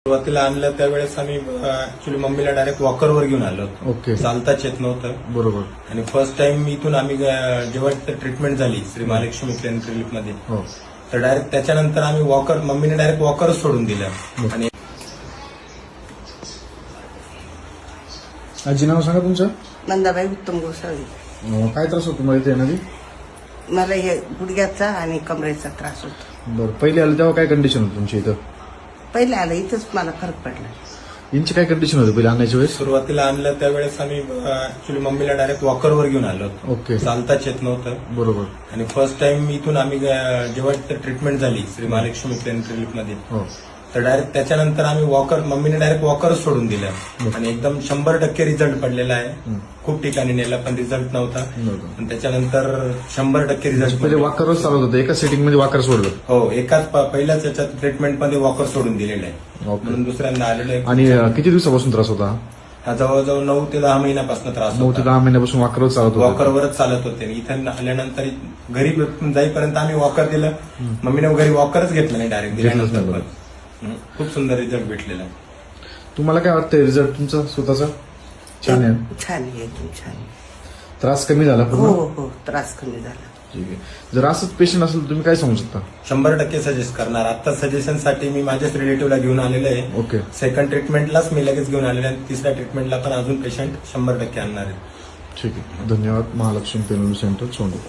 सुरुवातीला आणलं त्यावेळेस आम्ही ऍक्च्युली मम्मीला डायरेक्ट वॉकरवर घेऊन आलो होतो. ओके. चालताच येत नव्हतं. बरोबर. आणि फर्स्ट टाइम इथून आम्ही जेव्हा ट्रीटमेंट झाली श्री महालक्ष्मी क्लिनिक रिलीफ मध्ये, हो. तर डायरेक्ट त्याच्यानंतर आम्ही मम्मीने डायरेक्ट वॉकरच सोडून दिलं. आणि आजी नाव सांगा तुमचं. मंदाबाई उत्तम गोसावी. काय त्रास होतो मला इथे येणारी? मला हे गुडघ्याचा आणि कमरेचा त्रास होतो. बरं, पहिले आलं तेव्हा काय कंडिशन होती तुमची इथं? पहिले आलं इथंच मला फरक पडला. यांची काय कंडिशन होती पहिले आणण्याच्या वेळेस? सुरुवातीला आणलं त्यावेळेस आम्ही ऍक्च्युली मम्मीला डायरेक्ट वॉकरवर घेऊन आलो होतो. ओके. चालताच येत नव्हतं. बरोबर. आणि फर्स्ट टाइम इथून आम्ही जेव्हा ट्रीटमेंट झाली श्री महालक्ष्मी क्लिनिक रिलीफ मध्ये, हो. तर डायरेक्ट त्याच्यानंतर आम्ही मम्मीने डायरेक्ट वॉकरच सोडून दिलं. आणि एकदम 100% रिझल्ट पडलेला आहे. खूप ठिकाणी नेला पण रिझल्ट नव्हता. आणि त्याच्यानंतर 100% रिझल्ट पहिले वॉकरवर चालत होतं, एका सेटिंग मध्ये वॉकर सोडलं. हो, एकाच पहिल्याच याच्यात ट्रीटमेंट मध्ये वॉकर सोडून दिलेलं आहे. ओके. म्हणून दुसऱ्यांदा आलेलं आहे. आणि किती दिवसापासून त्रास होता? हा जवळजवळ 9 ते 10 महिन्यापासून त्रास 9 ते 10 महिन्यापासून वॉकरवर चालत होतं. वॉकरवरच चालत होते. इथं आल्यानंतर घरी जाईपर्यंत आम्ही वॉकर दिलं. मम्मीने घरी वॉकरच घेतलं नाही डायरेक्ट घेतलंच नाही. दिल्यानंतर. खूप सुंदर रिझल्ट भेटलेला आहे. तुम्हाला काय वाटतं रिझल्ट तुमचा स्वतःचा? छान आहे. छान आहे, एकदम छान आहे. त्रास कमी झाला हो पूर्ण? हो, त्रास कमी झाला. ठीक आहे. जर असंच पेशंट असेल तर तुम्ही काय सांगू शकता? 100% सजेस्ट करणार. आता सजेशनसाठी मी माझ्याच रिलेटिव्हला घेऊन आलेलो आहे. ओके. सेकंड ट्रीटमेंटलाच मी लगेच घेऊन आलेलो आहे. तिसऱ्या ट्रीटमेंटला पण अजून पेशंट 100% आणणार आहे. ठीक आहे. धन्यवाद. महालक्ष्मी पेनल सेंटर सोंडे.